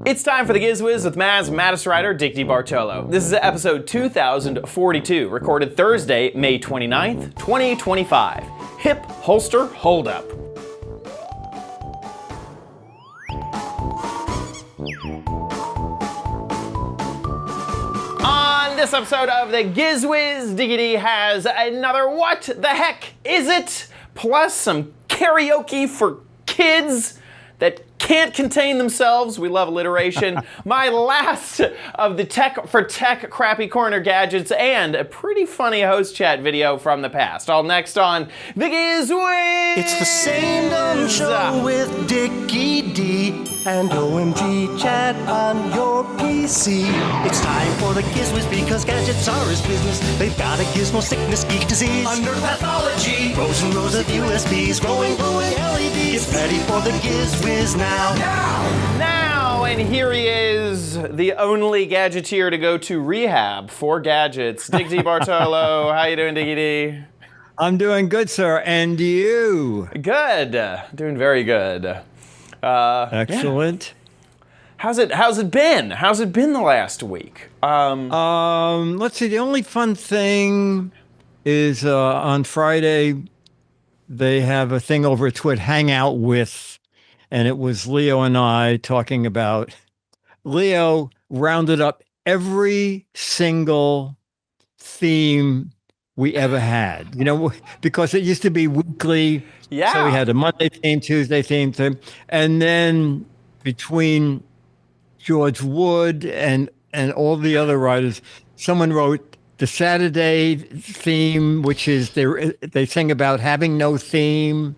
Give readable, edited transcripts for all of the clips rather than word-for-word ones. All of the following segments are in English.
It's time for the Giz Wiz with Mattis writer Dick DeBartolo. This is episode 2042, recorded Thursday, May 29th, 2025. Hip Holster Holdup. On this episode of the Giz Wiz, Diggity has another What the Heck Is It? Plus some karaoke for kids that can't contain themselves. We love alliteration. My last of the Tech for Tech Crappy Corner gadgets and a pretty funny host chat video from the past. All next on the Giz Wiz. It's the same dumb show with Dickie D and OMG chat on your PC. It's time for the Giz Wiz because gadgets are his business. They've got a gizmo sickness, geek disease, under pathology, rows and rows of USBs, glowing LEDs. Get ready for the Giz Wiz now. Now, and here he is, the only gadgeteer to go to rehab for gadgets. Dick DeBartolo, how you doing, Diggy D? I'm doing good, sir, and you? Good, doing very good. Excellent. Yeah. How's it been? How's it been the last week? Let's see. The only fun thing is on Friday they have a thing over at Twit, Hang Out With. And it was Leo and I talking about, Leo rounded up every single theme we ever had, you know, because it used to be weekly. Yeah. So we had a Monday theme, Tuesday theme. And then between George Wood and all the other writers, someone wrote the Saturday theme, which is they sing about having no theme.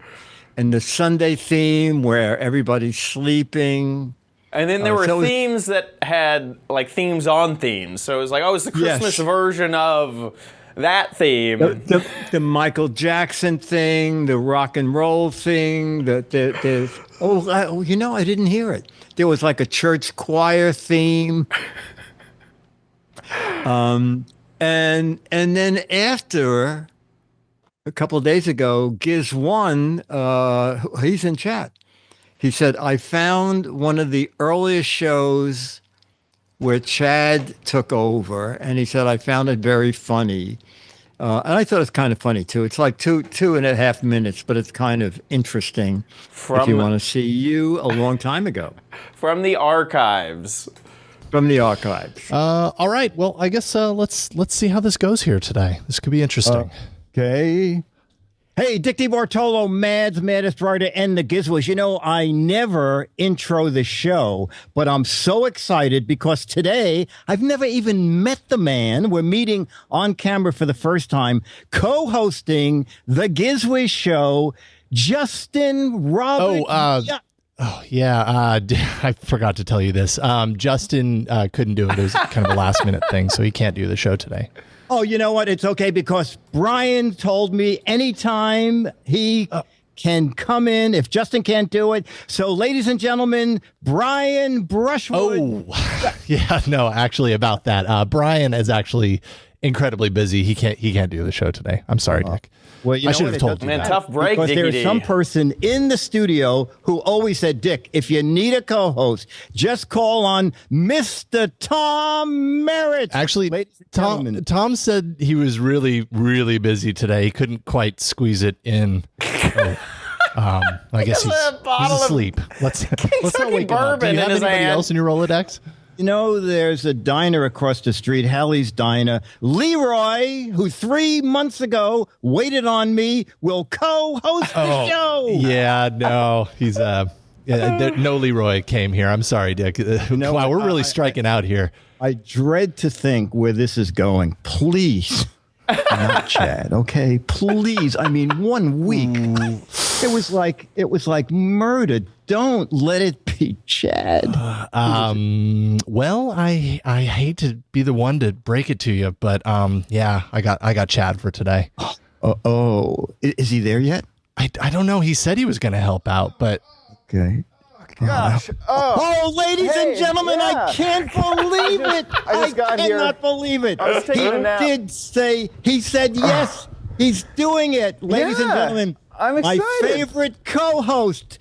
And the Sunday theme where everybody's sleeping. And then there were themes that had like themes on themes. So it was like, oh, it's the Christmas version of that theme. The Michael Jackson thing, the rock and roll thing. I didn't hear it. There was like a church choir theme. And then after, a couple of days ago, Giz One, he's in chat. He said, I found one of the earliest shows where Chad took over, and he said, I found it very funny. And I thought it's kind of funny, too. It's like two and a half minutes, but it's kind of interesting if you want to see you a long time ago. From the archives. From the archives. All right. Well, I guess let's see how this goes here today. This could be interesting. Okay. Hey, Dick DeBartolo, maddest writer, and the Giz Wiz. You know, I never intro the show, but I'm so excited because today I've never even met the man. We're meeting on camera for the first time, co-hosting the Giz Wiz show, Justin Robert. I forgot to tell you this. Justin couldn't do it. It was kind of a last minute thing, so he can't do the show today. Oh, you know what? It's okay because Brian told me anytime he can come in if Justin can't do it. So, ladies and gentlemen, Brian Brushwood. Oh, yeah, no, actually about that. Brian is actually incredibly busy. He can't do the show today. I'm sorry, Dick. Well, I should have told you. Man, that. tough break, because Dickie there's some person in the studio who always said, Dick, if you need a co-host, just call on Mr. Tom Merritt. Actually, Tom said he was really, really busy today. He couldn't quite squeeze it in. I guess he's asleep. Let's not wake him up. Do you have anybody else in your Rolodex? You know, there's a diner across the street, Hallie's Diner. Leroy, who 3 months ago waited on me, will co-host the show. Yeah, no, he's no Leroy came here. I'm sorry, Dick. Wow, we're really striking out here. I dread to think where this is going. Please, not Chad. Okay, please. I mean, 1 week. It was like murder. Don't let it be Chad. Well, I hate to be the one to break it to you, but yeah, I got Chad for today. Is he there yet? I don't know. He said he was going to help out, but okay. Gosh. Ladies and gentlemen, I can't believe it. I cannot believe it. He said yes. He's doing it. Ladies and gentlemen, I'm excited. My favorite co-host,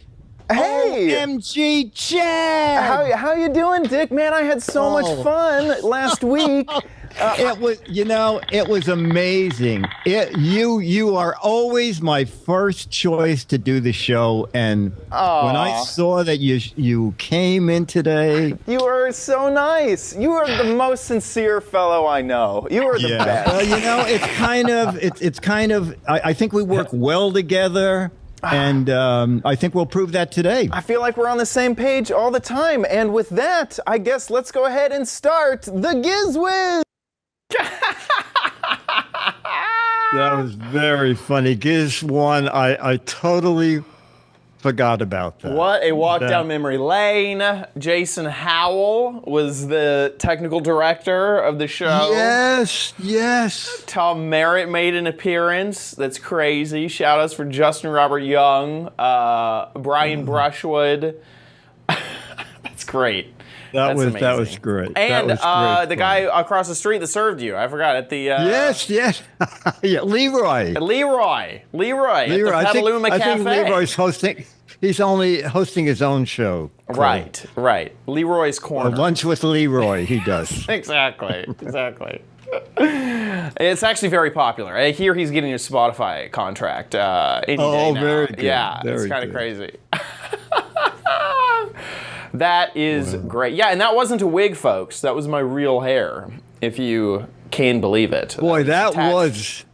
Hey! OMG, Chad! How you doing, Dick? Man, I had so much fun last week. It was amazing. You are always my first choice to do the show, and when I saw that you came in today, You are so nice. You are the most sincere fellow I know. You are the best. Well, it's kind of. I think we work well together. And I think we'll prove that today. I feel like we're on the same page all the time. And with that, I guess let's go ahead and start the Giz Wiz. That was very funny. Giz won. I totally forgot about that. What a walk down memory lane. Jason Howell was the technical director of the show. Yes. Tom Merritt made an appearance. That's crazy. Shout outs for Justin Robert Young, Brian Brushwood. That's great. That was great. And that was great the guy across the street that served you. I forgot at the yes. Yeah, Leroy. Leroy at the Petaluma Cafe. I think Leroy's hosting. He's only hosting his own show. Right. Leroy's Corner. Lunch with Leroy, he does. Exactly. It's actually very popular. I hear he's getting a Spotify contract any day now. Very good. Yeah, it's kind of crazy. That is great. Yeah, and that wasn't a wig, folks. That was my real hair, if you can believe it. Boy, that was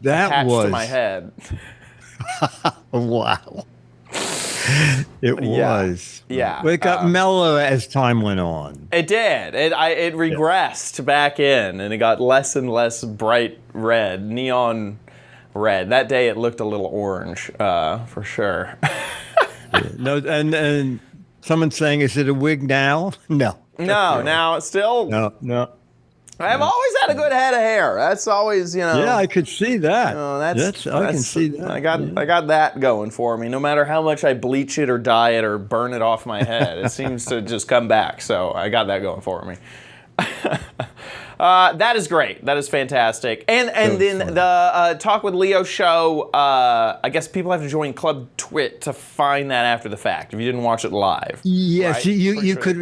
to my head. Wow. It was. Yeah. But it got mellow as time went on. It did. It regressed back in, and it got less and less bright red, neon red. That day it looked a little orange, for sure. No, and someone's saying, is it a wig now? No. No, now it's still. No. I've always had a good head of hair. That's always, Yeah, I could see that. I can see that. I got that going for me. No matter how much I bleach it or dye it or burn it off my head, it seems to just come back. So I got that going for me. That is great. That is fantastic. And then the Talk with Leo show, I guess people have to join Club Twit to find that after the fact if you didn't watch it live. Yes, right? you could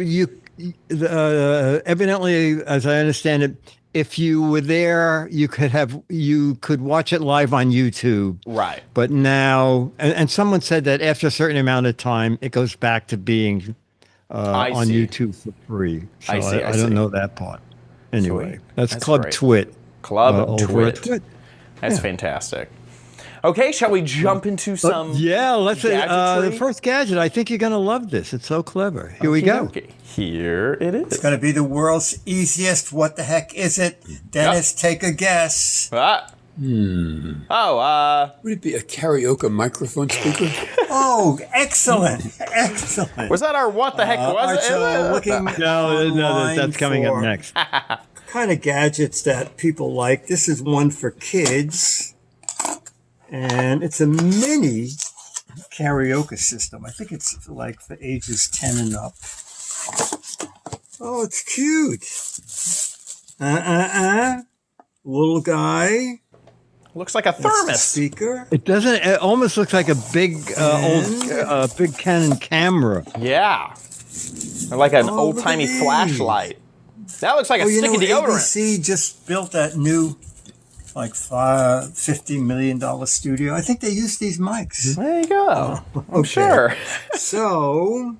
evidently, as I understand it, if you were there, you could watch it live on YouTube. Right. But now, and someone said that after a certain amount of time, it goes back to being on YouTube for free. So I don't know that part. Anyway, that's Club great. Twit. Club Twit. Twit. That's fantastic. Okay, shall we jump into some let's gadgetry? the first gadget. I think you're going to love this. It's so clever. Here we go. Okay. Here it is. It's going to be the world's easiest. What the heck is it? Dennis, take a guess. Oh, Would it be a karaoke microphone speaker? Oh, excellent. Excellent. was that our what the heck was it? So looking No, that's coming up for next. kind of gadgets that people like. This is one for kids. And it's a mini karaoke system. I think it's like for ages 10 and up. Oh, it's cute. Little guy. Looks like a That's the thermos. speaker. It doesn't. It almost looks like a big old big Canon camera. Yeah. Or like an Oh, old-timey look at flashlight. That looks like a stick of deodorant. ABC just built that new, like, $50 million studio. I think they use these mics. There you go. I'm Okay. sure. So,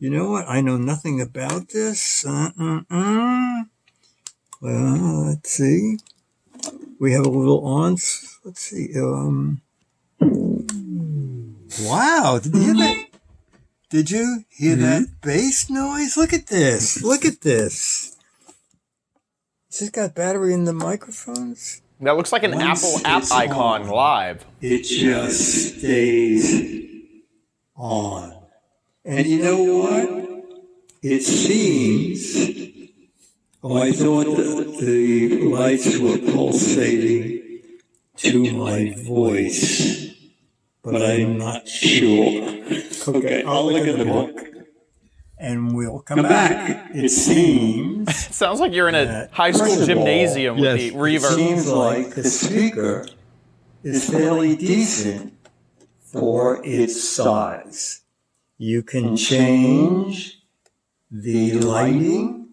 you know what? I know nothing about this. Well, let's see. We have a little on. Let's see. Wow. Did you hear that? Did you hear that bass noise? Look at this. Look at this. Has this got battery in the microphones? That looks like an Once Apple app it's icon on, live. It just stays on. And you know what? It seems... Oh, I thought the lights were pulsating to my voice, but I'm not sure. Okay, I'll look at the book, and we'll come back. It seems... It sounds like you're in a high school gymnasium with the It reverb. seems like the speaker is fairly decent for its size. You can change the lighting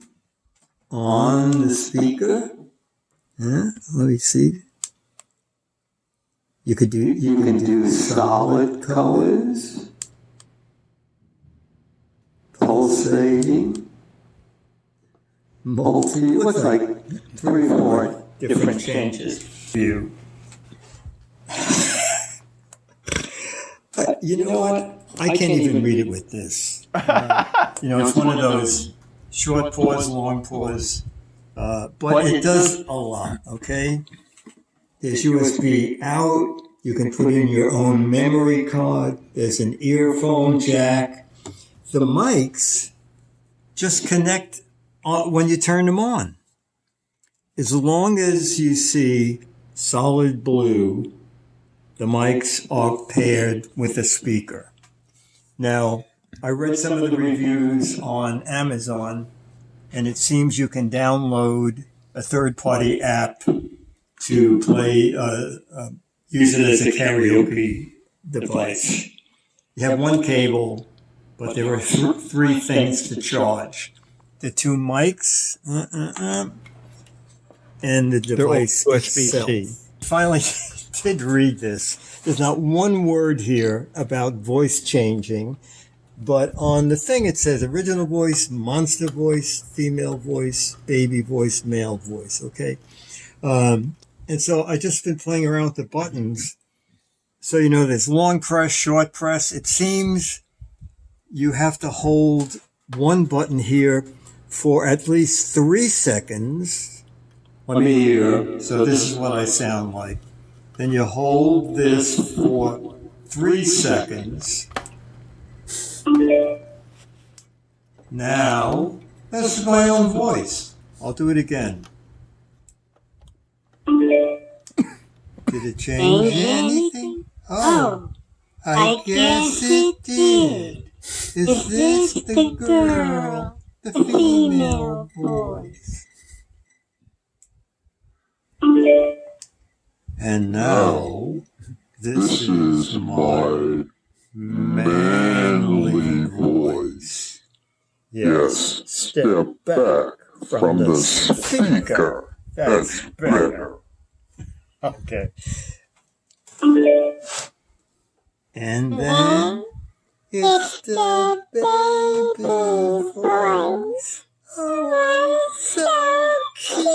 on the speaker. Let me see. You can do solid colors, pulsating, what's like 3 or 4 different changes. View. You know what? I can't even read it with this. It's one of those short pause, long pause, but it does a lot, okay? There's USB out. You can put in your own memory card. There's an earphone jack. The mics just connect when you turn them on. As long as you see solid blue, the mics are paired with a speaker. Now, I read some of the reviews on Amazon, and it seems you can download a third-party app to play, use it as a karaoke device. You have one cable, but there are 3 things to charge. The 2 mics, and the device itself. Finally, did read this. There's not one word here about voice changing, but on the thing it says original voice, monster voice, female voice, baby voice, male voice, okay? And so I just been playing around with the buttons. So, there's long press, short press. It seems you have to hold one button here for at least 3 seconds. Let me hear. So this is what I sound like. Then you hold this for 3 seconds. Now, this is my own voice. I'll do it again. Did it change anything? Oh, I guess it did. Is this the girl, the female voice? And now, this is my manly voice. Yes, step back from the speaker. That's better. Okay. And then it's the baby voice. Oh, so cute.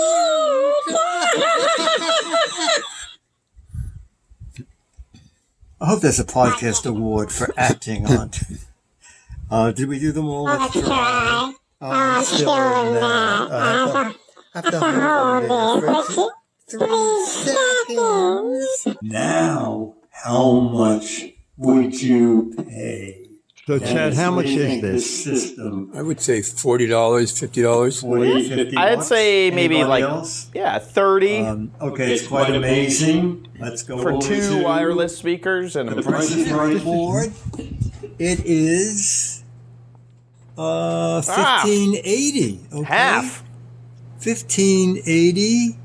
I hope there's a podcast award for acting on. Did we do them all? Let's try. I'm still in that. I have to hold it for 3 seconds. Now, how much would you pay? So, Chad, how much is this? System? I would say $40, $50. 40, 50 I'd bucks? say maybe Anybody like, else? 30 Okay, it's quite amazing. Let's go for over 2 to wireless speakers and the a Price is Right board. It is $15.80. Okay. half. $15.80.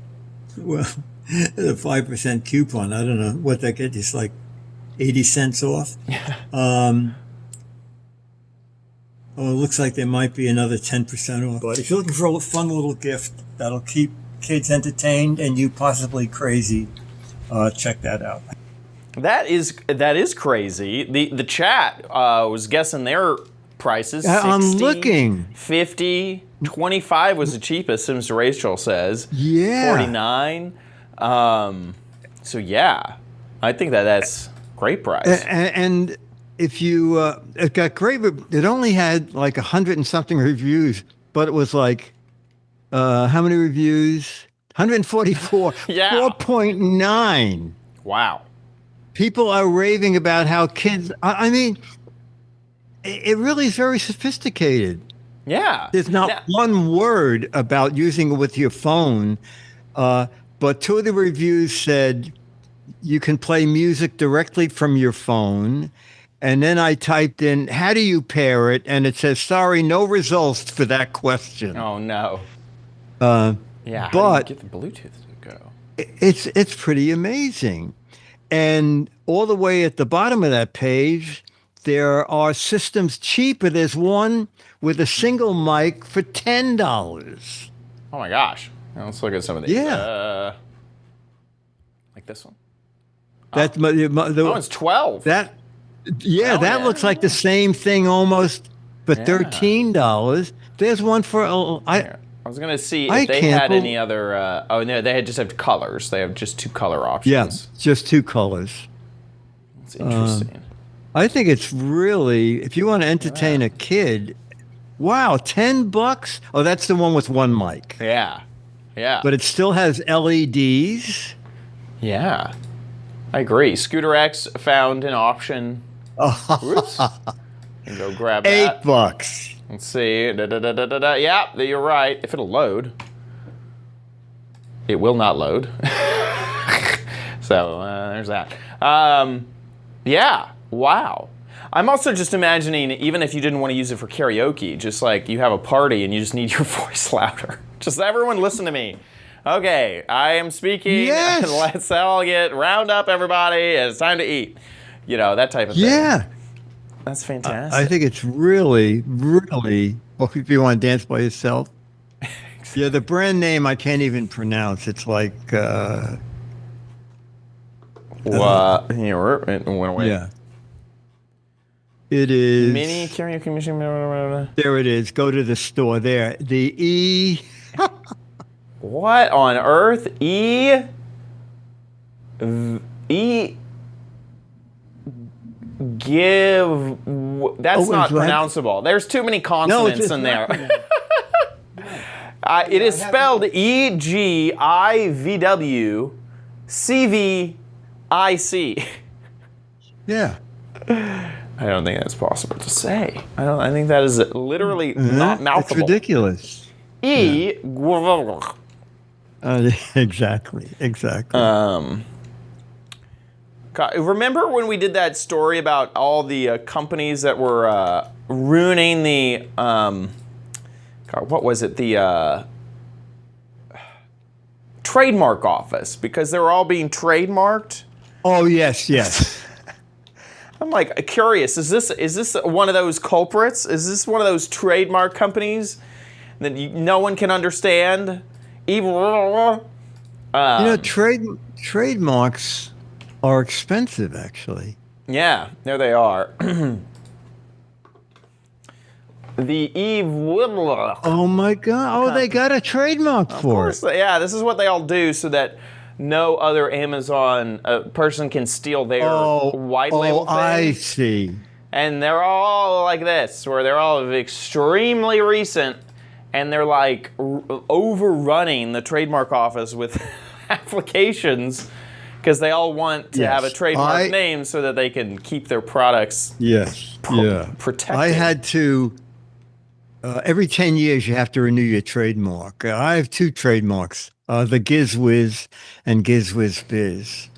Well, a 5% coupon. I don't know what that gets. It's like 80 cents off. It looks like there might be another 10% off. But if you're looking for a fun little gift that'll keep kids entertained and you possibly crazy, check that out. That is crazy. The chat was guessing their prices. 60, I'm looking. 50, 25 was the cheapest, Mr. Rachel says. Yeah. 49. So yeah, I think that's great price. And if you, it got great. It only had like 100 and something reviews, but it was like, how many reviews? 144. Yeah. 4.9. Wow. People are raving about how kids. I mean, it really is very sophisticated. Yeah. There's not one word about using it with your phone, but 2 of the reviews said you can play music directly from your phone. And then I typed in, how do you pair it? And it says, sorry, no results for that question. Oh no. Yeah. How but do you get the Bluetooth to go? It's pretty amazing. And all the way at the bottom of that page, there are systems cheaper. There's one with a single mic for $10. Oh my gosh. Now let's look at some of these. Yeah. Like this one. That It's 12. that Hell that yeah. looks like the same thing almost for $13. There's one for I was gonna see I if they can't had bel- any other. Oh no, they just have colors. They have just 2 color options. yeah, just 2 colors. It's interesting. I think it's really, if you want to entertain a kid, wow, $10. Oh, that's the one with 1 mic, Yeah, but it still has LEDs. yeah. I agree. Scooter X found an option. Whoops. And go grab that. $8. Let's see. Yeah, you're right. If it'll load, it will not load. So there's that. Yeah. Wow. I'm also just imagining, even if you didn't want to use it for karaoke, just like you have a party and you just need your voice louder. Just everyone listen to me. Okay, I am speaking. Yes. Let's all round up, everybody. It's time to eat. You know, that type of thing. Yeah. That's fantastic. I think it's really, really, well, if you want to dance by yourself. Yeah, the brand name I can't even pronounce. It's like, What? Here, it went away. yeah. It is. Mini karaoke machine. There it is. Go to the store there. The E. What on earth? Give. That's not what? pronounceable. There's too many consonants it's in not. there. It is spelled EGIVWCVIC. Yeah. I don't think that's possible to say. I think that is literally not It's mouthable. ridiculous. Exactly. God, remember when we did that story about all the companies that were ruining the God, what was it? The trademark office, because they were all being trademarked. Oh, yes. I'm like curious. Is this one of those culprits? Is this one of those trademark companies that no one can understand? Trademarks are expensive, actually. Yeah, there they are. The Oh my God! Oh, they got a trademark for it. Yeah, this is what they all do so that no other Amazon person can steal their white label thing. I see. And they're all like this, where they're all extremely recent, and they're like overrunning the trademark office with applications because they all want to have a trademark name so that they can keep their products protected. I had to, every 10 years you have to renew your trademark. I have 2 trademarks, the Giz Wiz and Giz Wiz Biz.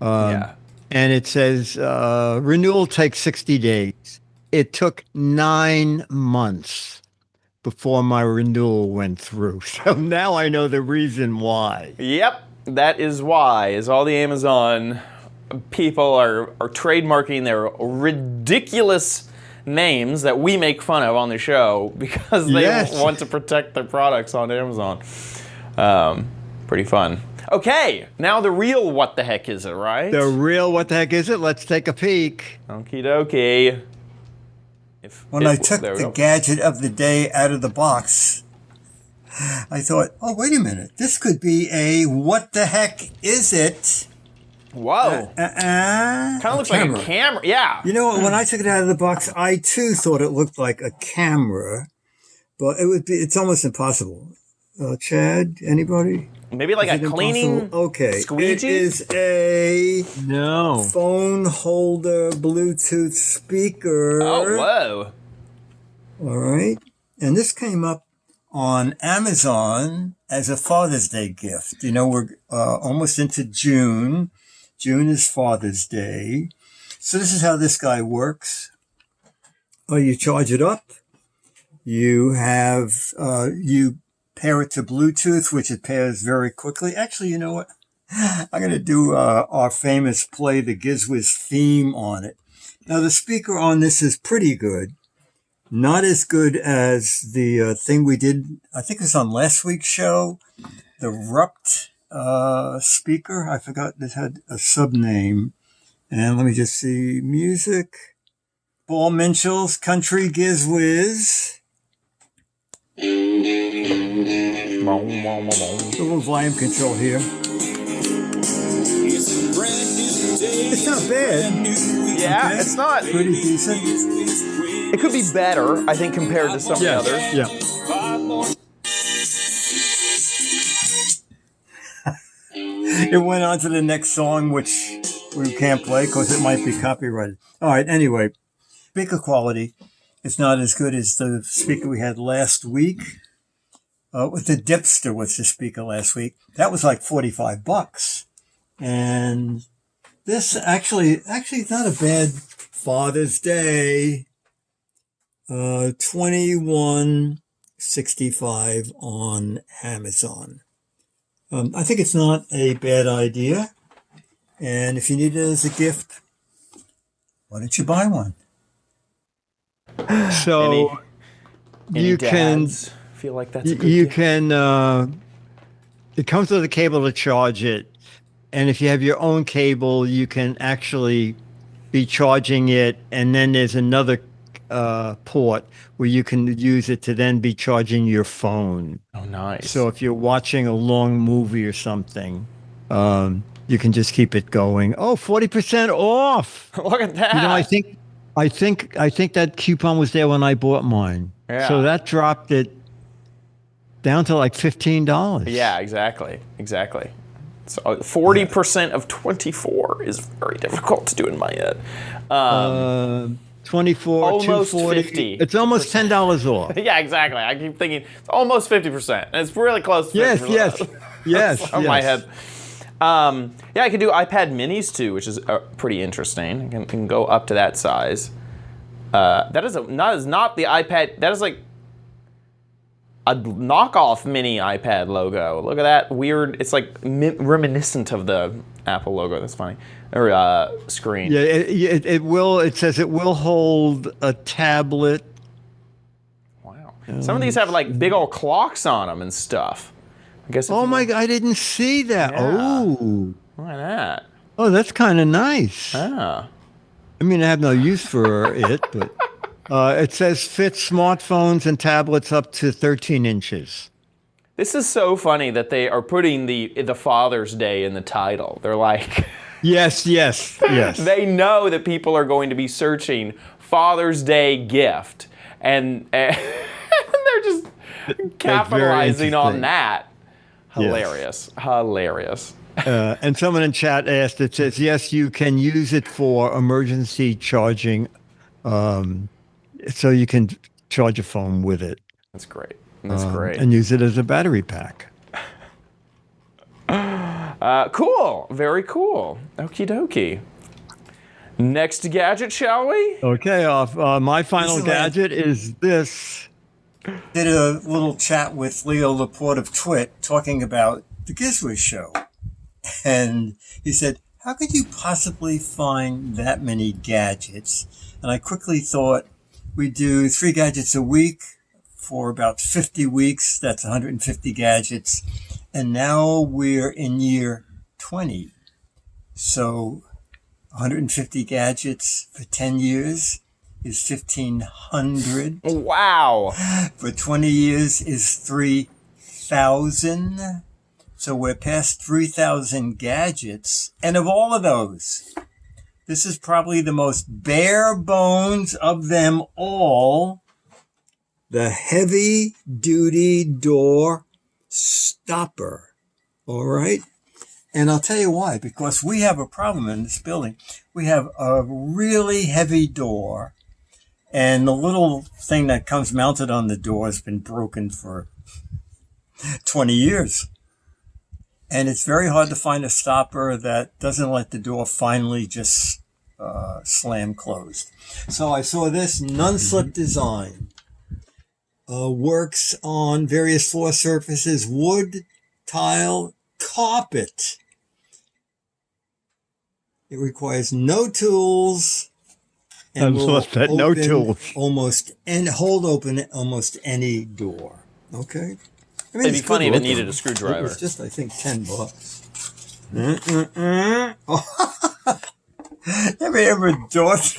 And it says renewal takes 60 days. It took 9 months before my renewal went through. So now I know the reason why. Yep, that is why, is all the Amazon people are trademarking their ridiculous names that we make fun of on the show because they want to protect their products on Amazon. Pretty fun. Okay, now the real what the heck is it, right? The real what the heck is it? Let's take a peek. Okie dokie. When I took the gadget of the day out of the box, I thought, oh, wait a minute. This could be a what the heck is it? Whoa. Kind of looks like a camera. Yeah. You know what? When I took it out of the box, I too thought it looked like a camera, but it's almost impossible. Chad, anybody? Maybe like a cleaning squeegee? It is a No. phone holder Bluetooth speaker. Oh, whoa. All right. And this came up on Amazon as a Father's Day gift. You know, we're almost into June. June is Father's Day. So this is how this guy works. You charge it up. You have, you pair it to Bluetooth, which it pairs very quickly. Actually, you know what? I'm going to do our famous play the Giz Wiz theme on it. Now, the speaker on this is pretty good. Not as good as the thing we did, I think it was on last week's show, the Rupt speaker. I forgot it had a sub-name. And let me just see. Music. Paul Minshall's Country Giz Wiz. A little volume control here. It's not bad. Yeah, Okay. it's not. Pretty decent. It could be better, I think, compared to some of the others. Yeah. It went on to the next song, which we can't play because it might be copyrighted. All right, anyway, speaker quality is not as good as the speaker we had last week. With the Dipster was the speaker last week. That was like $45. And this actually is not a bad Father's Day. $21.65 on Amazon. I think it's not a bad idea. And if you need it as a gift, why don't you buy one? So Any you can dads feel like that's a good you gift? can it comes with a cable to charge it, and if you have your own cable, you can actually be charging it, and then there's another port where you can use it to then be charging your phone. Oh, nice. So if you're watching a long movie or something, you can just keep it going. Oh, 40% off. Look at that. You know, I think that coupon was there when I bought mine. Yeah. So that dropped it down to like $15. Yeah, exactly. So 40% of 24 is very difficult to do in my head. 24, Almost 240. 50. It's almost $10 off. Yeah, exactly. I keep thinking it's almost 50%. And it's really close to 50%. Yes. On my head. Yeah, I can do iPad minis too, which is pretty interesting. I can go up to that size. That is not the iPad. That is like a knockoff mini iPad logo. Look at that weird. It's like reminiscent of the Apple logo. That's funny. Or screen. Yeah, it will. It says it will hold a tablet. Wow. Some of these have like big old clocks on them and stuff. I guess. Oh my God! I didn't see that. Yeah. Oh. Look at that. Oh, that's kind of nice. Ah. I mean, I have no use for it, but it says fits smartphones and tablets up to 13 inches. This is so funny that they are putting the Father's Day in the title. They're like, Yes. they know that people are going to be searching Father's Day gift, and they're just capitalizing on interesting. that. Yes. Hilarious. And someone in chat asked, it says, yes, you can use it for emergency charging. So you can charge a phone with it. That's great. Great. And use it as a battery pack. Cool. Very cool. Okie dokie. Next gadget, shall we? Okay, my final gadget is this. Did a little chat with Leo Laporte of Twit talking about the Giz Wiz show. And he said, how could you possibly find that many gadgets? And I quickly thought, we do 3 gadgets a week for about 50 weeks. That's 150 gadgets. And now we're in year 20. So 150 gadgets for 10 years is 1,500. Wow. For 20 years is 3,000. So we're past 3,000 gadgets. And of all of those, this is probably the most bare bones of them all. The heavy duty door stopper. All right. And I'll tell you why, because we have a problem in this building. We have a really heavy door, and the little thing that comes mounted on the door has been broken for 20 years. And it's very hard to find a stopper that doesn't let the door finally just slam closed. So I saw this non-slip design. Works on various floor surfaces, wood, tile, carpet. It requires no tools And will lost that no open tools. hold open almost any door. Okay? I mean, It'd be it's funny good if it needed looking. a screwdriver. It was just, I think, $10. Ever thought?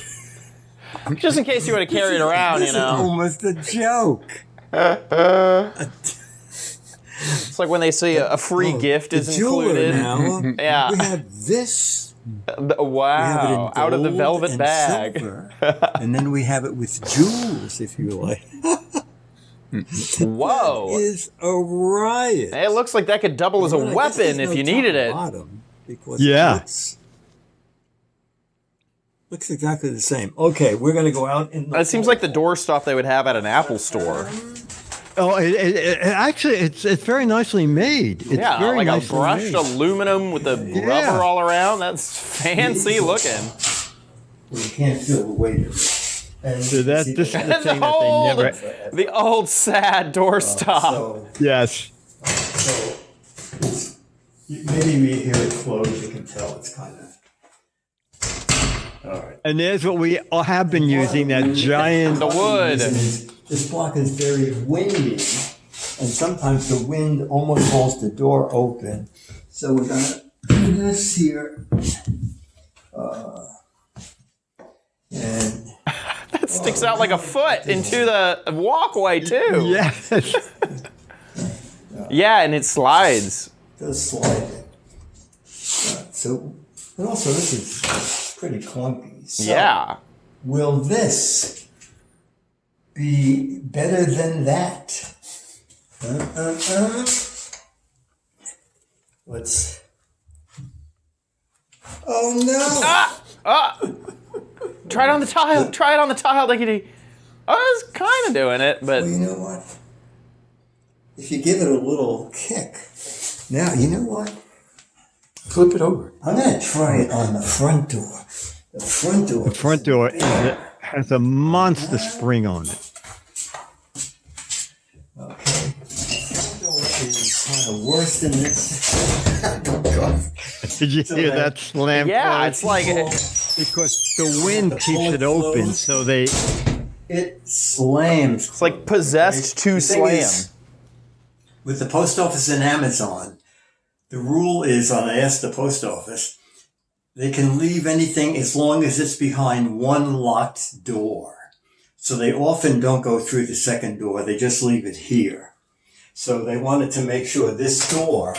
Just in case you want to carry it around, This you know. is almost a joke. It's like when they say a free gift The is jeweler included. now. Yeah. We have this. We have it in Wow. Out of the gold velvet and bag. silver, and then we have it with jewels, if you like. Whoa. Is a riot. It looks like that could double as a Well, I guess weapon there's if no you top needed or it. bottom, because Yeah. it looks exactly the same. Okay, we're going to go out in the It seems like the doorstop they would have at an Apple store. Oh, actually, it's very nicely made. It's Yeah, very like a nicely brushed made. aluminum with the Yeah. rubber all around. That's fancy looking. We can't feel the weight of it. And So this is the thing that they never. The old sad doorstop. So, Yes. maybe we hear it close. You can tell it's kind of. All right. And there's what we all have been using, that giant. The wood. This block is very windy, and sometimes the wind almost holds the door open. So we're going to do this here. And It sticks out like a foot into the walkway, too. Yes. Yeah, and it slides. does slide it. So, and also this is pretty clunky. So Yeah. will this be better than that? Let's. Oh no! Try it on the tile. Try it on the tile, Diggity. I was kind of doing it, but Well, you know what? If you give it a little kick, now you know what? Flip it over. I'm gonna try it on the front door. The front door. The front door has a monster spring on it. Okay. The front door is kind of worse than this. Oh, God. Did you hear that slam? yeah, close? it's like Because the wind keeps it open, so they. It slams. it's like possessed to The thing slam. is, with the post office and Amazon, the rule is, I asked the post office, they can leave anything as long as it's behind one locked door. So they often don't go through the second door. They just leave it here. So they wanted to make sure this door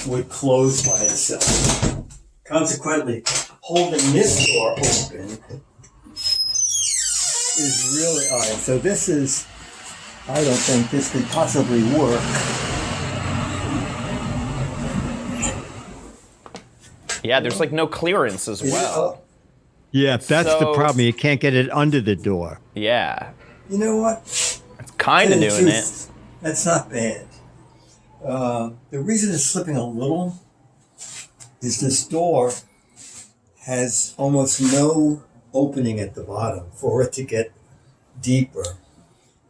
would close by itself. Consequently, holding this door open is really all right. So this is, I don't think this could possibly work. Yeah, there's like no clearance as well. Yeah, that's the So- problem. You can't get it under the door. Yeah, You know what? it's kind of Tell you the doing it. truth, that's not bad. The reason it's slipping a little is this door has almost no opening at the bottom for it to get deeper.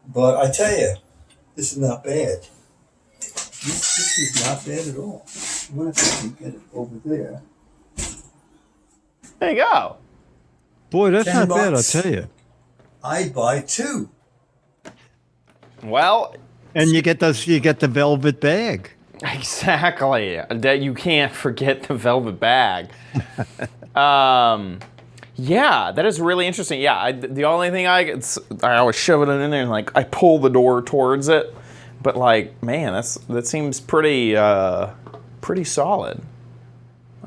But I tell you, this is not bad. This is not bad at all. What if we can get it over there? There you go. Boy, that's 10 not bad, I'll bucks. tell you. I'd buy two. Well, And you get the velvet bag. exactly. That you can't forget the velvet bag. Yeah, that is really interesting. Yeah, the only thing I always shove it in there and like I pull the door towards it, but like, man, that seems pretty solid.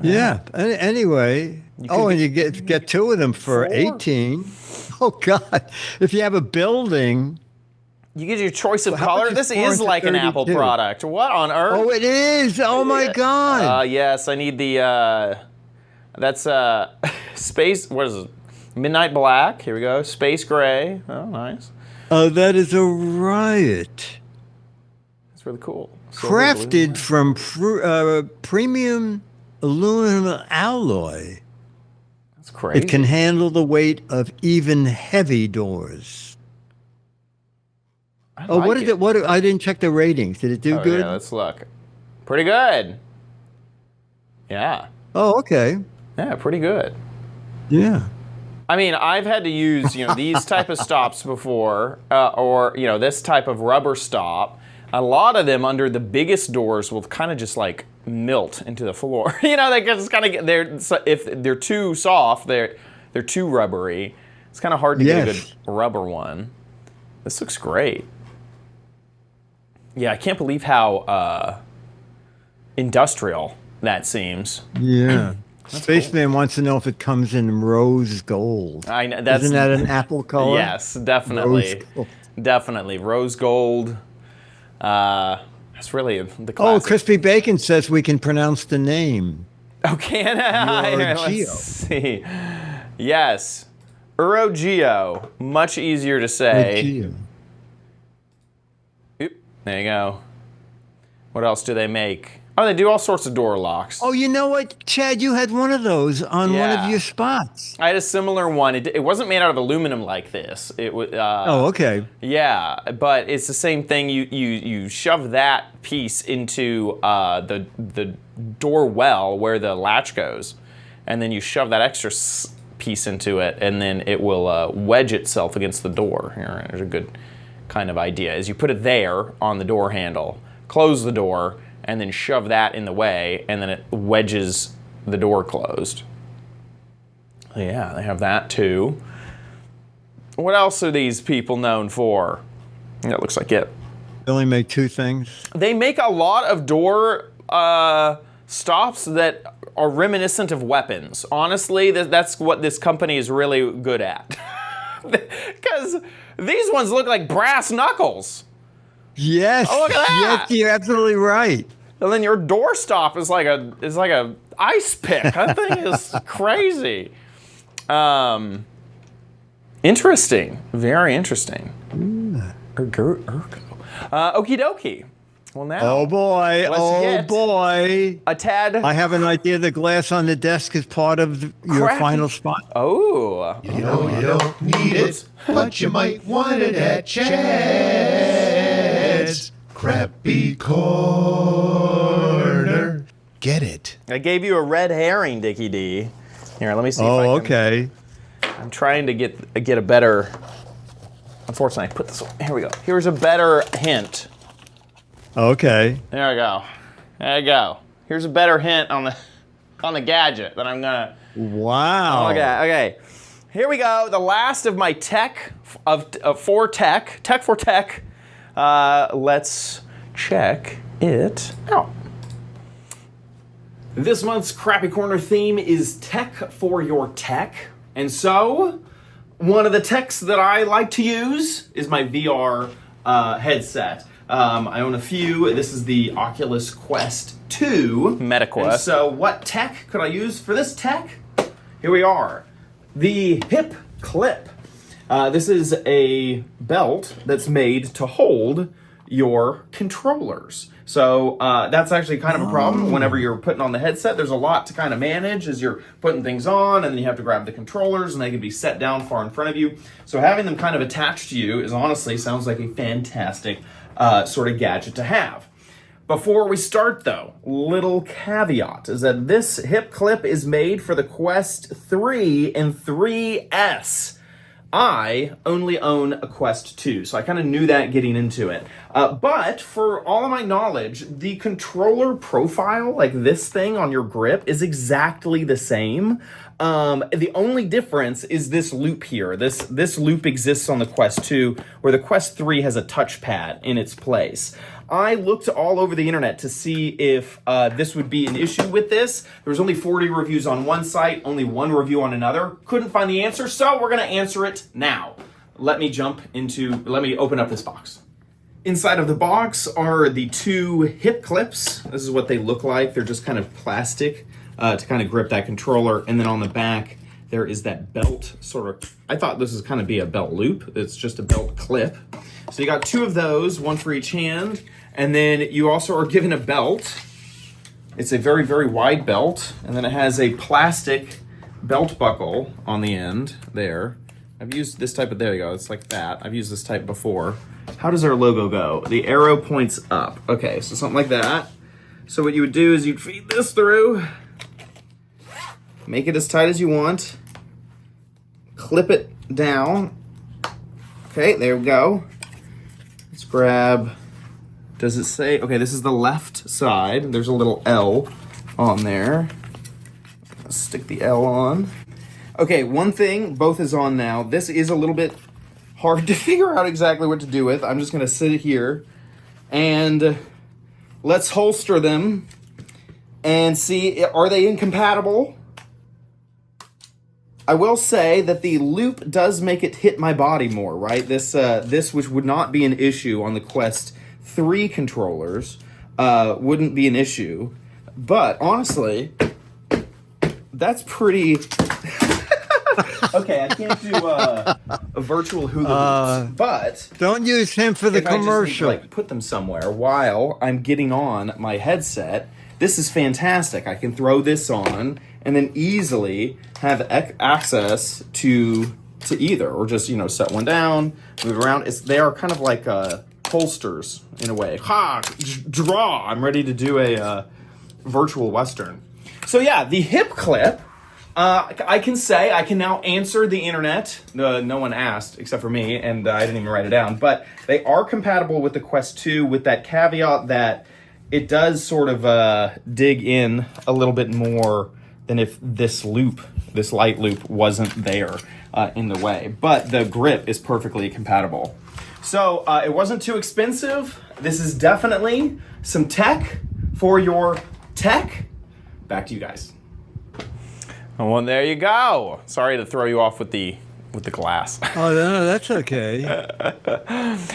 Yeah. Anyway. Oh, and you get two of them for Four? 18. Oh God! If you have a building. You get your choice of How color. much is This is like an Apple 432? product. What on earth? Oh, it is. Oh my God! Yes, I need the. That's space. What is it? Midnight Black. Here we go. Space Gray. Oh, nice. That is a riot. That's really cool. Silver Crafted from premium aluminum alloy. That's crazy. It can handle the weight of even heavy doors. I Oh, what like did it? What? I didn't check the ratings. Did it do Oh, good? yeah, let's look. Pretty good. Yeah. Oh, okay. Yeah, pretty good. Yeah. I mean, I've had to use, these type of stops before, or, this type of rubber stop. A lot of them under the biggest doors will kind of just like melt into the floor. They just kind of if they're too soft, they're too rubbery. It's kind of hard to get a good rubber one. This looks great. Yeah, I can't believe how industrial that seems. Yeah. Spaceman wants to know if it comes in rose gold. I know, Isn't that an apple color? Yes, definitely. Rose gold. Definitely. Rose gold. That's really the classic. Oh, Crispy Bacon says we can pronounce the name. Oh, can I? Let's see. Yes. Urogeo. Much easier to say. Urogeo. Oop, there you go. What else do they make? Oh, they do all sorts of door locks. Oh, you know what, Chad? You had one of those on one of your spots. I had a similar one. It wasn't made out of aluminum like this. It was. Oh, okay. Yeah, but it's the same thing. You shove that piece into the door well where the latch goes, and then you shove that extra piece into it, and then it will wedge itself against the door. Here's a good kind of idea. Is you put it there on the door handle, close the door, and then shove that in the way, and then it wedges the door closed. Yeah, they have that too. What else are these people known for? That looks like it. They only make two things? They make a lot of door stops that are reminiscent of weapons. Honestly, that's what this company is really good at. Because these ones look like brass knuckles. Yes. Oh, look at that. Yes, you're absolutely right. And then your doorstop is like a ice pick. That thing is crazy. Interesting. Very interesting. Okie dokie. Well, now. Oh boy. Let's boy. a tad. I have an idea the glass on the desk is part of your Crappy. final spot. Oh. You know you don't need it, but you might want it at Chad's Crappy Corner. Get it? I gave you a red herring, Dickie D. Here, let me see if I can. Okay. I'm trying to get a better. Unfortunately, I put this. Here we go. Here's a better hint. Okay. There we go. There you go. Here's a better hint on the gadget that I'm gonna. Wow. Okay. Here we go. The last of my tech for tech for tech. Let's check it out. This month's Crappy Corner theme is tech for your tech. And so, one of the techs that I like to use is my VR headset. I own a few. This is the Oculus Quest 2. MetaQuest. And so, what tech could I use for this tech? Here we are. The hip clip. This is a belt that's made to hold your controllers. So that's actually kind of a problem whenever you're putting on the headset. There's a lot to kind of manage as you're putting things on, and then you have to grab the controllers, and they can be set down far in front of you. So having them kind of attached to you is honestly sounds like a fantastic sort of gadget to have. Before we start though, little caveat is that this hip clip is made for the Quest 3 and 3S. I only own a Quest 2, so I kind of knew that getting into it. But for all of my knowledge, the controller profile, like this thing on your grip, is exactly the same. The only difference is this loop here. This loop exists on the Quest 2, where the Quest 3 has a touchpad in its place. I looked all over the internet to see if this would be an issue with this. There was only 40 reviews on one site, only one review on another. Couldn't find the answer, so we're gonna answer it now. Let me open up this box. Inside of the box are the two hip clips. This is what they look like. They're just kind of plastic to kind of grip that controller. And then on the back, there is that belt sort of, I thought this was kind of be a belt loop. It's just a belt clip. So you got two of those, one for each hand. And then you also are given a belt. It's a very, very wide belt. And then it has a plastic belt buckle on the end there. I've used this type of, there you go, it's like that. I've used this type before. How does our logo go? The arrow points up. Okay, so something like that. So what you would do is you'd feed this through, make it as tight as you want, clip it down. Okay, there we go. Let's grab, does it say, okay, this is the left side. There's a little L on there. Let's stick the L on. Okay, one thing, both is on now. This is a little bit hard to figure out exactly what to do with. I'm just gonna sit here and let's holster them and see, are they incompatible? I will say that the loop does make it hit my body more, right? This which would not be an issue on the Quest 3 controllers, wouldn't be an issue. But honestly, that's pretty... Okay, I can't do a virtual hula hoops, but... Don't use him for the commercial. I just need to, put them somewhere while I'm getting on my headset. This is fantastic. I can throw this on and then easily have access to either, or just, set one down, move around. They are kind of like holsters in a way. Draw! I'm ready to do a virtual Western. So yeah, the hip clip, I can now answer the internet. No one asked except for me, and I didn't even write it down. But they are compatible with the Quest 2 with that caveat that it does sort of dig in a little bit more than if this light loop wasn't there in the way. But the grip is perfectly compatible. So it wasn't too expensive. This is definitely some tech for your tech. Back to you guys. Well, there you go. Sorry to throw you off with the glass. Oh, no, that's okay.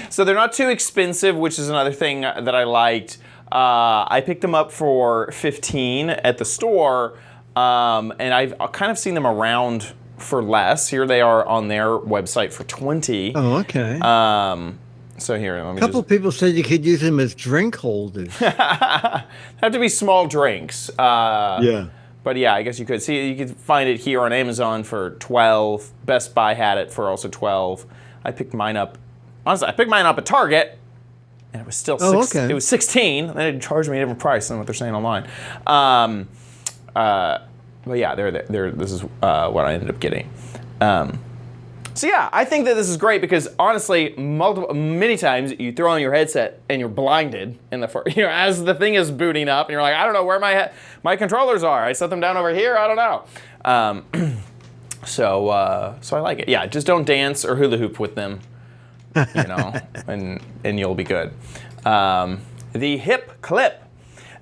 So they're not too expensive, which is another thing that I liked. I picked them up for $15 at the store, and I've kind of seen them around for less. Here they are on their website for $20. Oh, okay. So here, let me a couple of people said you could use them as drink holders. Have to be small drinks. Yeah. But yeah, I guess you could. See, you could find it here on Amazon for $12. Best Buy had it for also $12. I picked mine up. Honestly, I picked mine up at Target, and it was still okay. It was $16. They didn't charge me a different price than what they're saying online. But yeah, this is what I ended up getting. So yeah, I think that this is great because honestly, many times you throw on your headset and you're blinded in the as the thing is booting up, and you're like, I don't know where my controllers are. I set them down over here. I don't know. So I like it. Yeah, just don't dance or hula hoop with them, and you'll be good. The hip clip.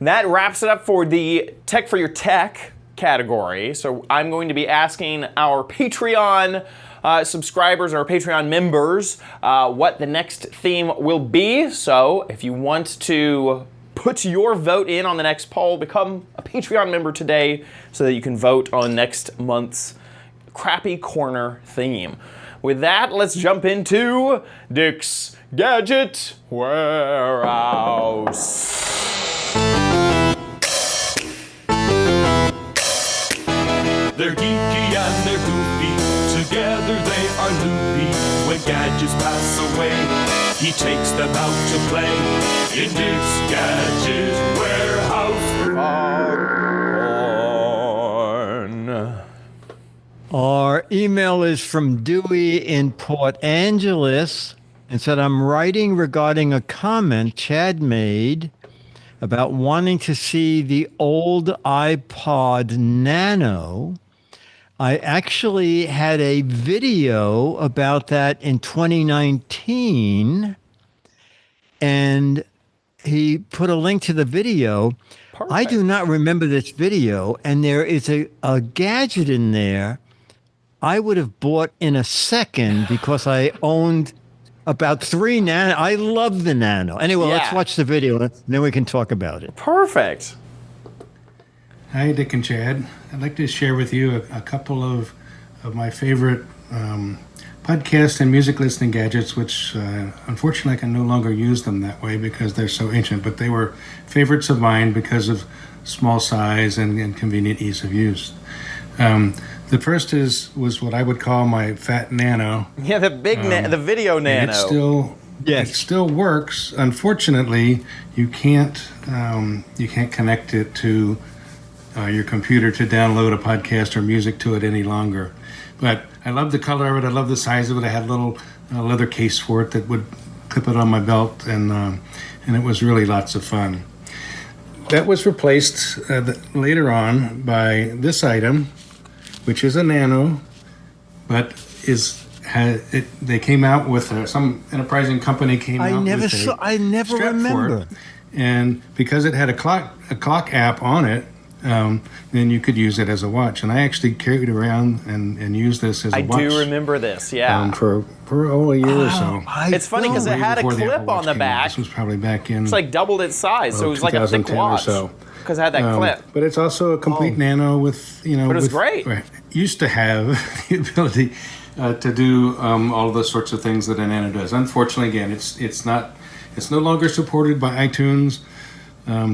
That wraps it up for the Tech for Your Tech category. So I'm going to be asking our Patreon subscribers or Patreon members what the next theme will be. So if you want to put your vote in on the next poll, become a Patreon member today so that you can vote on next month's Crappy Corner theme. With that, let's jump into Dick's Gadget Warehouse. They're geeky and they're goofy, together they are loopy. When gadgets pass away, he takes them out to play in Dick's Gadget Warehouse. Our email is from Dewey in Port Angeles and said, I'm writing regarding a comment Chad made about wanting to see the old iPod Nano. I actually had a video about that in 2019, and he put a link to the video. Perfect. I do not remember this video, and there is a gadget in there I would have bought in a second because I owned about 3 Nano. I love the Nano. Anyway, Let's watch the video, and then we can talk about it. Perfect. Hi, Dick and Chad. I'd like to share with you a couple of my favorite podcast and music listening gadgets, which unfortunately I can no longer use them that way because they're so ancient, but they were favorites of mine because of small size and convenient ease of use. The first was what I would call my fat Nano. Yeah, the big the video Nano. It still works. Unfortunately, you can't connect it to your computer to download a podcast or music to it any longer. But I love the color of it. I love the size of it. I had a little leather case for it that would clip it on my belt, and it was really lots of fun. That was replaced later on by this item, which is a Nano, but they came out with some enterprising company came out with I never strap remember. for it. And because it had a clock app on it, then you could use it as a watch. And I actually carried around and used this as a watch. I do remember this, yeah. For a year or so. It's funny because it had a clip on the back. This was probably back in. It's like doubled its size, so it was like a thick watch. Because it had that clip. But it's also a complete Nano with, But it was great. Used to have the ability to do all the sorts of things that a Nano does. Unfortunately, again, it's no longer supported by iTunes.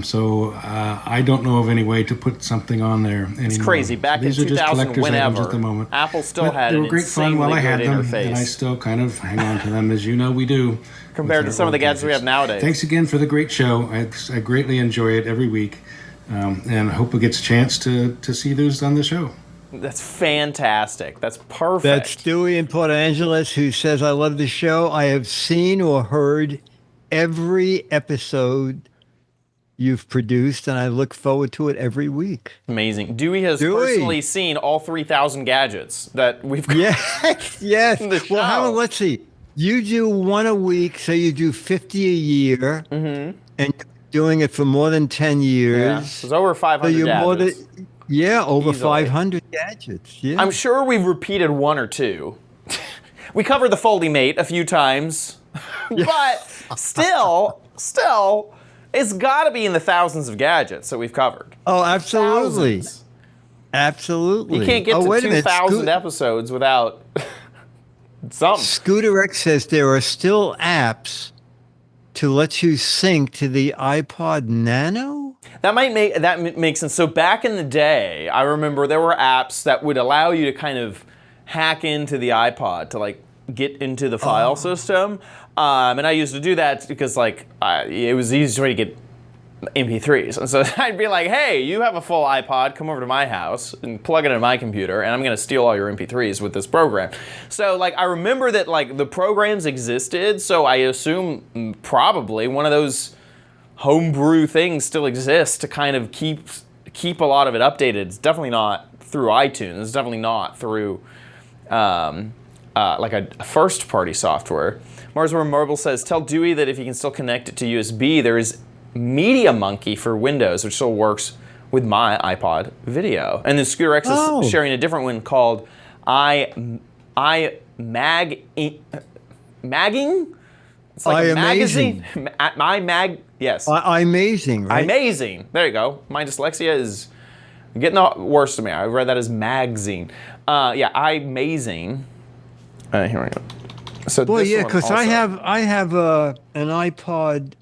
So I don't know of any way to put something on there anymore. It's crazy. Back in 2000, whenever, at the moment. Apple still had they an were great fun while I had insanely them, good and I interface. still kind of hang on to them, as you know we do. Compared to some of the gadgets we have nowadays. Thanks again for the great show. I greatly enjoy it every week, and I hope it gets a chance to see those on the show. That's fantastic. That's perfect. That's Stewie in Port Angeles who says, I love the show. I have seen or heard every episode you've produced, and I look forward to it every week. Amazing. Dewey has personally seen all 3,000 gadgets that we've got. Yes. In the show. Well, Howard, let's see. You do one a week, so you do 50 a year, and you're doing it for more than 10 years. Yeah. It's over 500 gadgets. Over Easily. 500 gadgets. Yeah. I'm sure we've repeated one or two. We covered the Foldy Mate a few times, but still, it's got to be in the thousands of gadgets that we've covered. Oh, absolutely. Thousands. Absolutely. You can't get to wait a minute. 2,000 episodes without something. Scooter X says there are still apps to let you sync to the iPod Nano? That make sense. So back in the day, I remember there were apps that would allow you to kind of hack into the iPod to like get into the file system. And I used to do that because it was the easiest way to get MP3s. And so I'd be like, hey, you have a full iPod, come over to my house and plug it into my computer, and I'm going to steal all your MP3s with this program. So I remember that the programs existed, so I assume probably one of those homebrew things still exists to kind of keep a lot of it updated. It's definitely not through iTunes. It's definitely not through a first-party software. Marsworm Marble says, tell Dewey that if he can still connect it to USB, there is Media Monkey for Windows, which still works with my iPod video. And then Scooter X is sharing a different one called iMagging. It's like a magazine. Yes. iMazing, right? iMazing. There you go. My dyslexia is getting the worst of me. I read that as magazine. iMazing. Here we go. So Boy, this yeah, one because also- I have an iPod.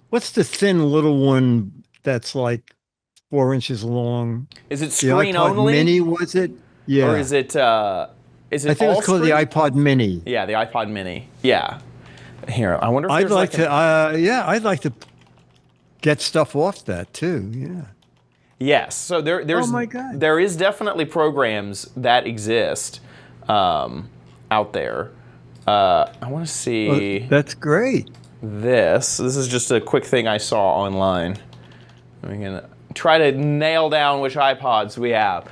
What's the thin little one that's like 4 inches long? Is it The screen iPod only? Mini, was it? Yeah. Or is it I think all it's called the screen? iPod Mini. Yeah, the iPod Mini. Yeah. Here, I wonder if I'd there's like an- to. I'd like to get stuff off that too. Yeah. Yes. So there's Oh my God. there is definitely programs that exist out there. I want to see That's great. this. This is just a quick thing I saw online. I'm gonna try to nail down which iPods we have.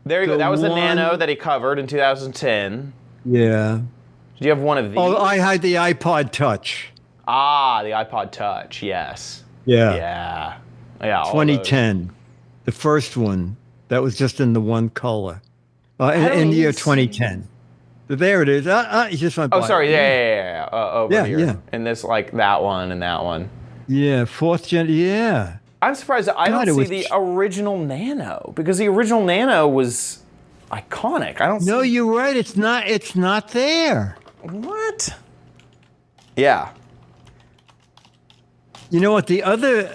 There you go. the That was the one- Nano that he covered in 2010. Yeah. Do you have one of these? Oh, I had the iPod Touch. The iPod Touch. Yes. Yeah. Yeah. Yeah. all 2010, the first one that was just in the one color, don't in the year even 2010. There it is. It just went those. by. Oh, sorry. Yeah. Over Yeah, here. yeah. And this, that one and that one. Yeah, fourth gen. Yeah. I'm surprised that I God, don't it see was- the original Nano because the original Nano was iconic. I don't No, see. you're right. It's not there. What? Yeah. You know what? The other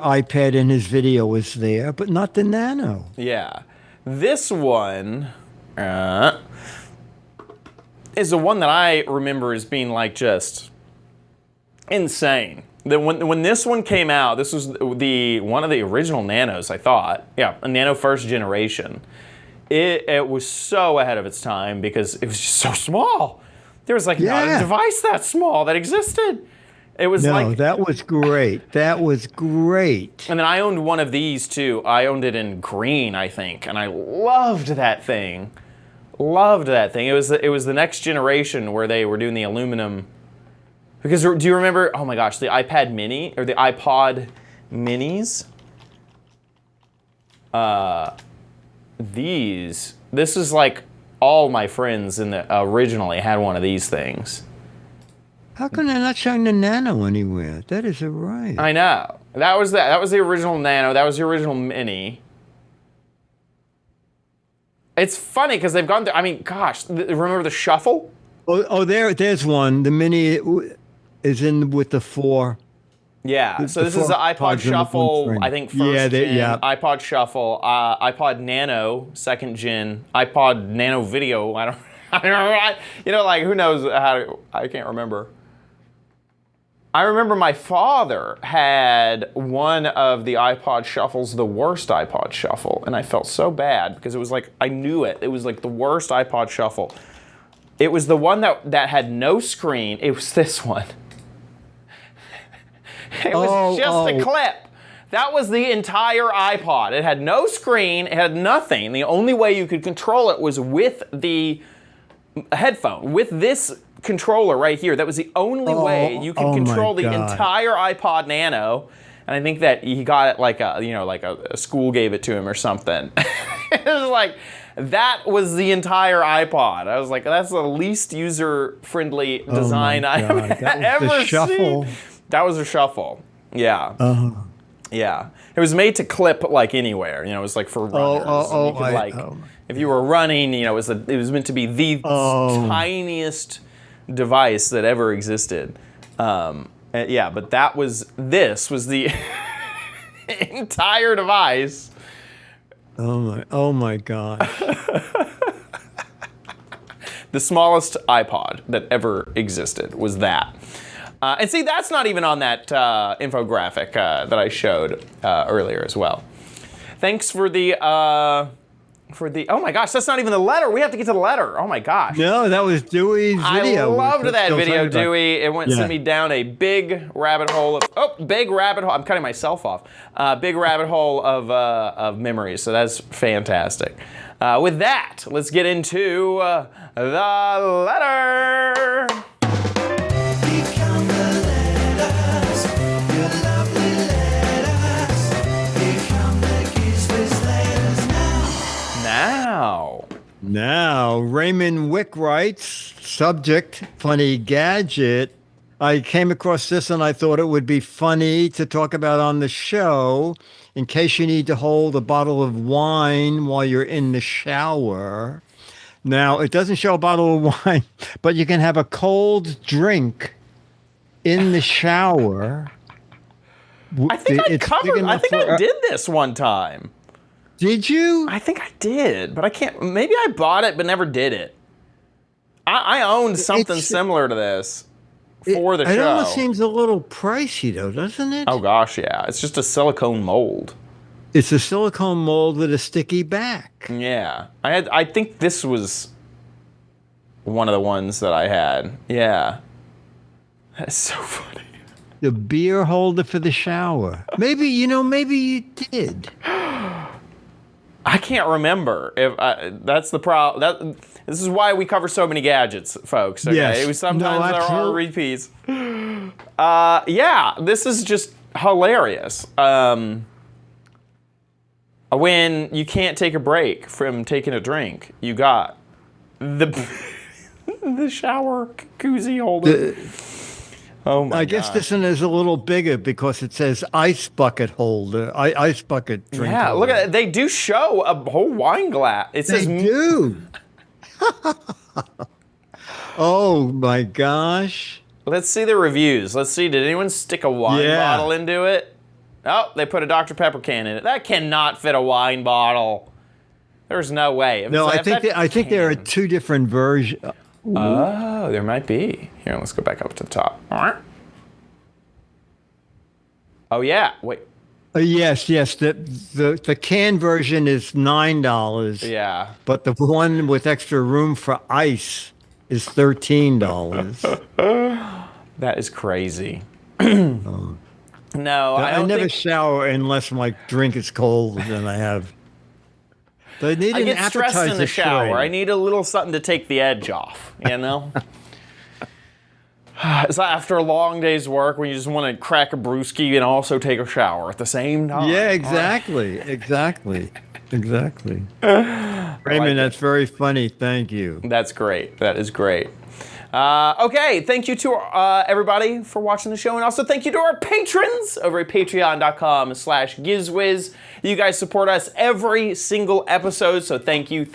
iPad in his video was there, but not the Nano. Yeah. This one is the one that I remember as being just insane. When this one came out, this was one of the original Nanos, I thought. Yeah, a Nano first generation. it was so ahead of its time because it was just so small. There was like not a device that small that existed. It was that was great. That was great. And then I owned one of these too. I owned it in green, I think, and I loved that thing. Loved that thing. It was the next generation where they were doing the aluminum. Because do you remember? Oh my gosh, the iPad Mini or the iPod Minis. This is like all my friends originally had one of these things. How come they're not showing the Nano anywhere? That is right. I know. That was the original Nano. That was the original Mini. It's funny because they've gone through. I mean, gosh, remember the Shuffle? There's one. The Mini is in with the 4. Yeah, so this is the iPod Shuffle, I think first gen, iPod Shuffle, iPod Nano, second gen, iPod Nano Video, I don't know, like who knows I can't remember. I remember my father had one of the iPod Shuffles, the worst iPod Shuffle, and I felt so bad because it was like, I knew it. It was like the worst iPod Shuffle. It was the one that had no screen. It was this one. It was just a clip. That was the entire iPod. It had no screen. It had nothing. The only way you could control it was with the headphone, with this controller right here. That was the only way you could control the entire iPod Nano. And I think that he got it like a school gave it to him or something. It was like, that was the entire iPod. I was like, that's the least user-friendly design I have ever seen. That was a Shuffle. Yeah. Yeah. It was made to clip like anywhere. It was like for runners. If you were running, it was meant to be the tiniest device that ever existed. But this was the entire device. Oh my gosh. The smallest iPod that ever existed was that. And see, that's not even on that infographic that I showed earlier as well. Thanks for the, oh my gosh, that's not even the letter. We have to get to the letter. Oh my gosh. No, that was Dewey's video. I loved that video, Dewey. It sent me down a big rabbit hole I'm cutting myself off. Big rabbit hole of memories. So that's fantastic. With that, let's get into the letter. Now, Raymond Wick writes, subject, funny gadget. I came across this and I thought it would be funny to talk about on the show in case you need to hold a bottle of wine while you're in the shower. Now, it doesn't show a bottle of wine, but you can have a cold drink in the shower. I think I did this one time. Did you? I think I did, but I can't. Maybe I bought it, but never did it. I owned something similar to this for the show. It almost seems a little pricey, though, doesn't it? Oh, gosh, yeah. It's just a silicone mold. It's a silicone mold with a sticky back. Yeah. I think this was one of the ones that I had. Yeah. That's so funny. The beer holder for the shower. Maybe you did. I can't remember if that's the problem. This is why we cover so many gadgets, folks. Okay? Yes. Sometimes there are repeats. Yeah, this is just hilarious. When you can't take a break from taking a drink, you got the shower koozie holder. Oh my! I guess this one is a little bigger because it says ice bucket holder, ice bucket drink. Yeah, holder. Look at it. They do show a whole wine glass. It says they do. Oh my gosh! Let's see the reviews. Let's see. Did anyone stick a wine bottle into it? Oh, they put a Dr. Pepper can in it. That cannot fit a wine bottle. There's no way. I think there are two different versions. Oh, there might be. Here, let's go back up to the top. Oh, yeah. Wait. Yes. The canned version is $9. Yeah. But the one with extra room for ice is $13. That is crazy. No, I never shower unless my drink is cold, and I have. But I need I get stressed in the shower. tray. I need a little something to take the edge off, you know? It's like after a long day's work when you just want to crack a brewski and also take a shower at the same time. Yeah, exactly. Raymond, that's very funny. Thank you. That's great. That is great. Okay, thank you to everybody for watching the show, and also thank you to our patrons over at patreon.com/Giz Wiz. You guys support us every single episode, so thank you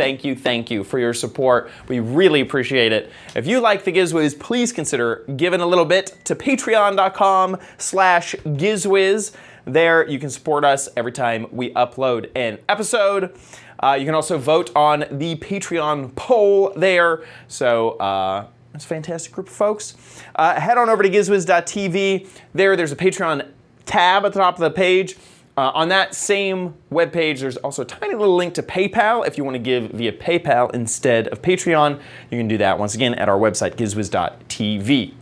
for your support. We really appreciate it. If you like the Giz Wiz, please consider giving a little bit to patreon.com/Giz Wiz. There, you can support us every time we upload an episode. You can also vote on the Patreon poll there. So, it's a fantastic group of folks. Head on over to gizwiz.tv. There's a Patreon tab at the top of the page. On that same webpage, there's also a tiny little link to PayPal. If you want to give via PayPal instead of Patreon, you can do that once again at our website, gizwiz.tv.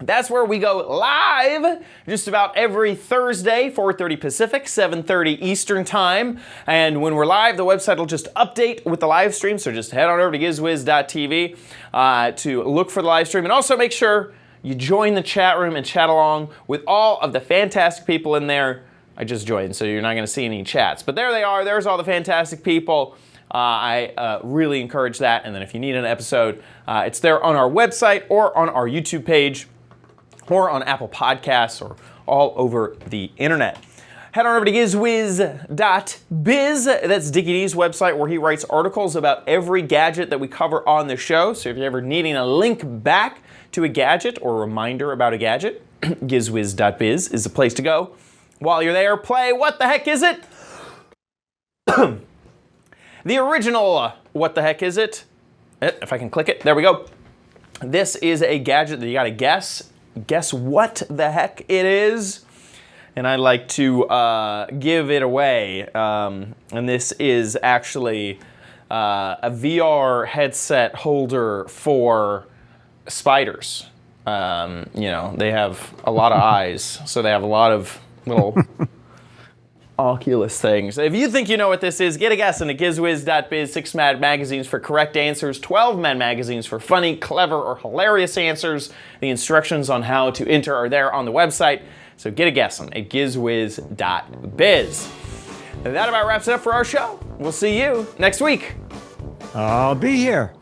That's where we go live just about every Thursday, 4:30 Pacific, 7:30 Eastern Time. And when we're live, the website will just update with the live stream. So just head on over to gizwiz.tv to look for the live stream. And also make sure you join the chat room and chat along with all of the fantastic people in there. I just joined, so you're not going to see any chats. But there they are. There's all the fantastic people. I really encourage that. And then if you need an episode, it's there on our website or on our YouTube page, or on Apple Podcasts, or all over the internet. Head on over to gizwiz.biz. That's Dickie D's website, where he writes articles about every gadget that we cover on the show. So if you're ever needing a link back to a gadget or a reminder about a gadget, gizwiz.biz is the place to go. While you're there, play What the Heck Is It? The original What the Heck Is It? If I can click it, there we go. This is a gadget that you gotta guess what the heck it is, and I like to give it away. And this is actually a VR headset holder for spiders. They have a lot of eyes, so they have a lot of little Oculus things. If you think you know what this is, get a guess into gizwiz.biz. 6 Mad magazines for correct answers, 12 Mad magazines for funny, clever, or hilarious answers. The instructions on how to enter are there on the website, so get a guess on at gizwiz.biz. And that about wraps it up for our show. We'll see you next week. I'll be here.